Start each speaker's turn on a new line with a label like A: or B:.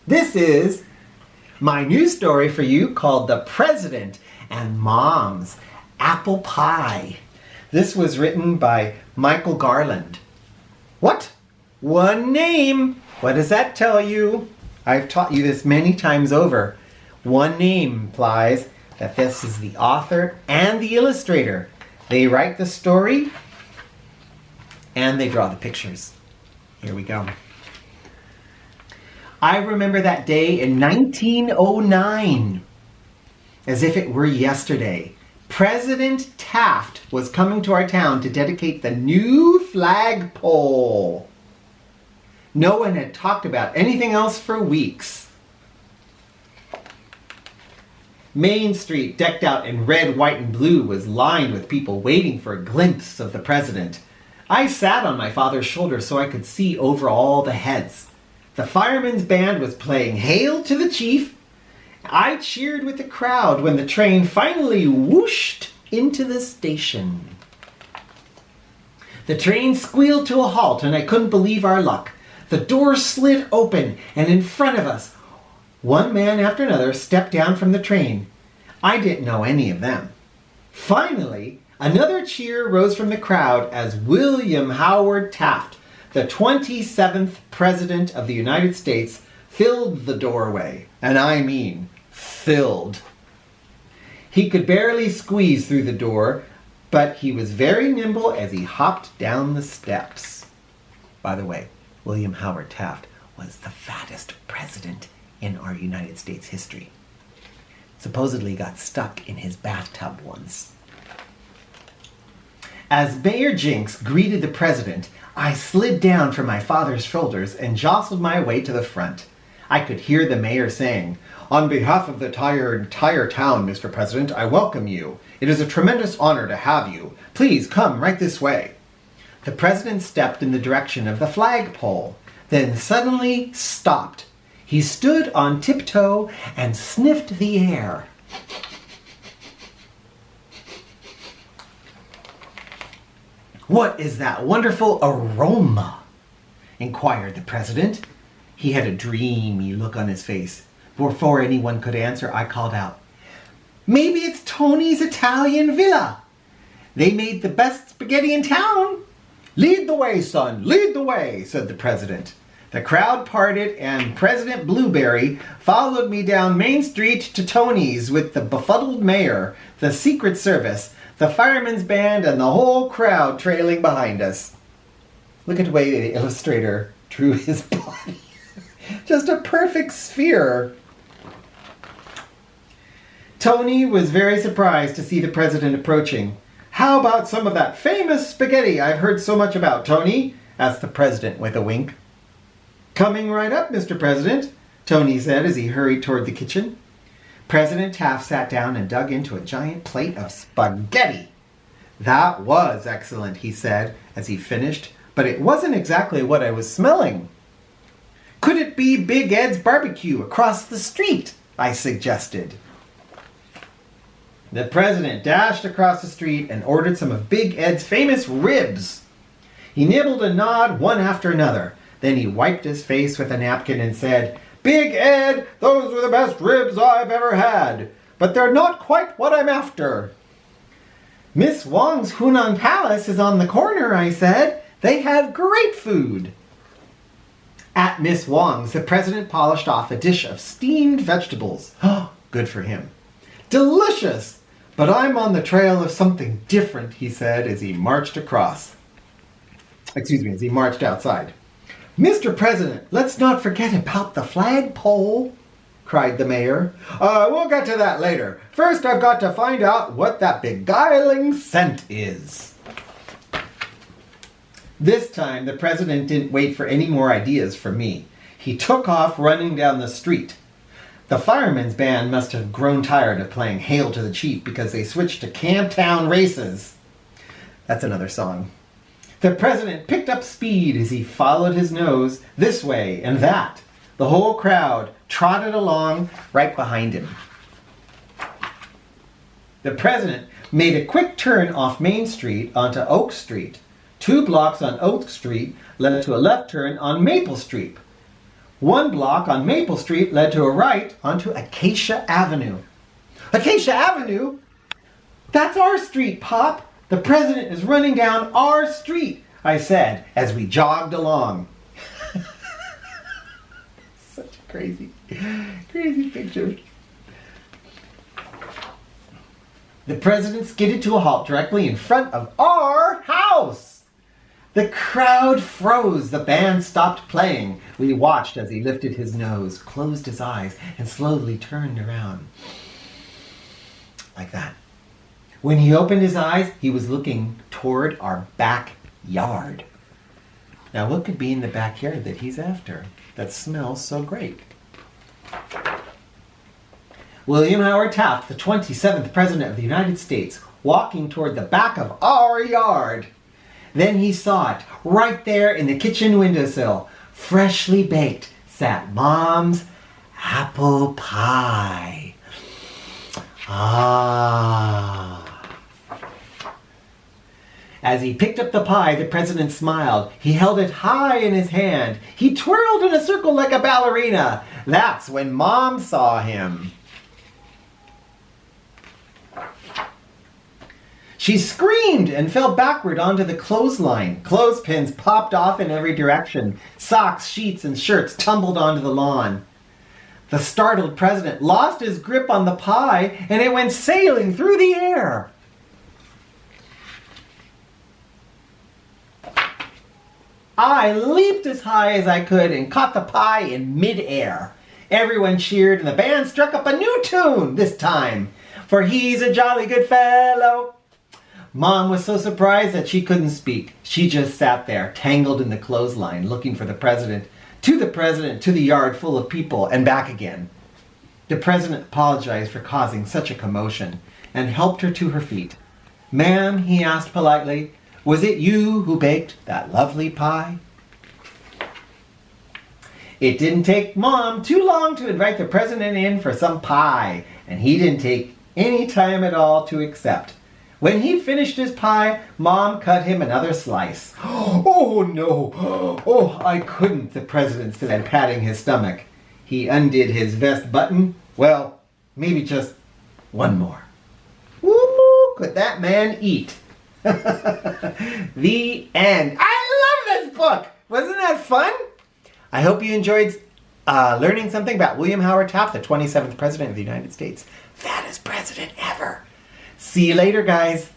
A: This is my new story for you called The President and Mom's Apple Pie. This was written by Michael Garland. What? One name. What does that tell you? I've taught you this many times over. One name implies that this is the author and the illustrator. They write the story and they draw the pictures. Here we go. I remember that day in 1909, as if it were yesterday. President Taft was coming to our town to dedicate the new flagpole. No one had talked about anything else for weeks. Main Street, decked out in red, white, and blue, was lined with people waiting for a glimpse of the president. I sat on my father's shoulder so I could see over all the heads. The firemen's band was playing Hail to the Chief. I cheered with the crowd when the train finally whooshed into the station. The train squealed to a halt and I couldn't believe our luck. The door slid open and in front of us, one man after another stepped down from the train. I didn't know any of them. Finally, another cheer rose from the crowd as William Howard Taft, the 27th President of the United States, filled the doorway. And I mean, filled. He could barely squeeze through the door, but he was very nimble as he hopped down the steps. By the way, William Howard Taft was the fattest president in our United States history. Supposedly got stuck in his bathtub once. As Mayor Jinks greeted the president, I slid down from my father's shoulders and jostled my way to the front. I could hear the mayor saying, "On behalf of the entire town, Mr. President, I welcome you. It is a tremendous honor to have you. Please come right this way." The president stepped in the direction of the flagpole, then suddenly stopped. He stood on tiptoe and sniffed the air. "What is that wonderful aroma?" inquired the president. He had a dreamy look on his face. Before anyone could answer, I called out, "Maybe it's Tony's Italian Villa. They made the best spaghetti in town." "Lead the way, son, lead the way," said the president. The crowd parted and President Blueberry followed me down Main Street to Tony's with the befuddled mayor, the Secret Service, the firemen's band, and the whole crowd trailing behind us. Look at the way the illustrator drew his body. Just a perfect sphere. Tony was very surprised to see the president approaching. "How about some of that famous spaghetti I've heard so much about, Tony?" asked the president with a wink. "Coming right up, Mr. President," Tony said as he hurried toward the kitchen. President Taft sat down and dug into a giant plate of spaghetti. "That was excellent," he said as he finished, "but it wasn't exactly what I was smelling." "Could it be Big Ed's barbecue across the street?" I suggested. The president dashed across the street and ordered some of Big Ed's famous ribs. He nibbled and gnawed one after another. Then he wiped his face with a napkin and said, "Big Ed, those were the best ribs I've ever had, but they're not quite what I'm after." "Miss Wong's Hunan Palace is on the corner," I said. "They have great food." At Miss Wong's, the president polished off a dish of steamed vegetables. Oh, good for him. "Delicious! But I'm on the trail of something different," he said as he marched as he marched outside. "Mr. President, let's not forget about the flagpole," cried the mayor. We'll get to that later. First, I've got to find out what that beguiling scent is." This time, the president didn't wait for any more ideas from me. He took off running down the street. The firemen's band must have grown tired of playing Hail to the Chief because they switched to Camptown Races. That's another song. The president picked up speed as he followed his nose this way and that. The whole crowd trotted along right behind him. The president made a quick turn off Main Street onto Oak Street. 2 blocks on Oak Street led to a left turn on Maple Street. One block on Maple Street led to a right onto Acacia Avenue. Acacia Avenue? That's our street, Pop. The president is running down our street, I said as we jogged along. Such a crazy picture. The president skidded to a halt directly in front of our house. The crowd froze. The band stopped playing. We watched as he lifted his nose, closed his eyes, and slowly turned around. Like that. When he opened his eyes, he was looking toward our backyard. Now, what could be in the backyard that he's after that smells so great? William Howard Taft, the 27th President of the United States, walking toward the back of our yard. Then he saw it, right there in the kitchen windowsill, freshly baked, sat Mom's apple pie. Ah. As he picked up the pie, the president smiled. He held it high in his hand. He twirled in a circle like a ballerina. That's when Mom saw him. She screamed and fell backward onto the clothesline. Clothespins popped off in every direction. Socks, sheets, and shirts tumbled onto the lawn. The startled president lost his grip on the pie and it went sailing through the air. I leaped as high as I could and caught the pie in midair. Everyone cheered and the band struck up a new tune this time. For he's a jolly good fellow. Mom was so surprised that she couldn't speak. She just sat there, tangled in the clothesline, looking for the president, to the yard full of people, and back again. The president apologized for causing such a commotion and helped her to her feet. Ma'am, he asked politely, was it you who baked that lovely pie? It didn't take Mom too long to invite the president in for some pie, and he didn't take any time at all to accept. When he finished his pie, Mom cut him another slice. Oh, no. Oh, I couldn't, the president said, patting his stomach. He undid his vest button. Well, maybe just one more. Woo, could that man eat? The end. I love this book. Wasn't that fun? I hope you enjoyed learning something about William Howard Taft, the 27th President of the United States. Fattest president ever. See you later, guys.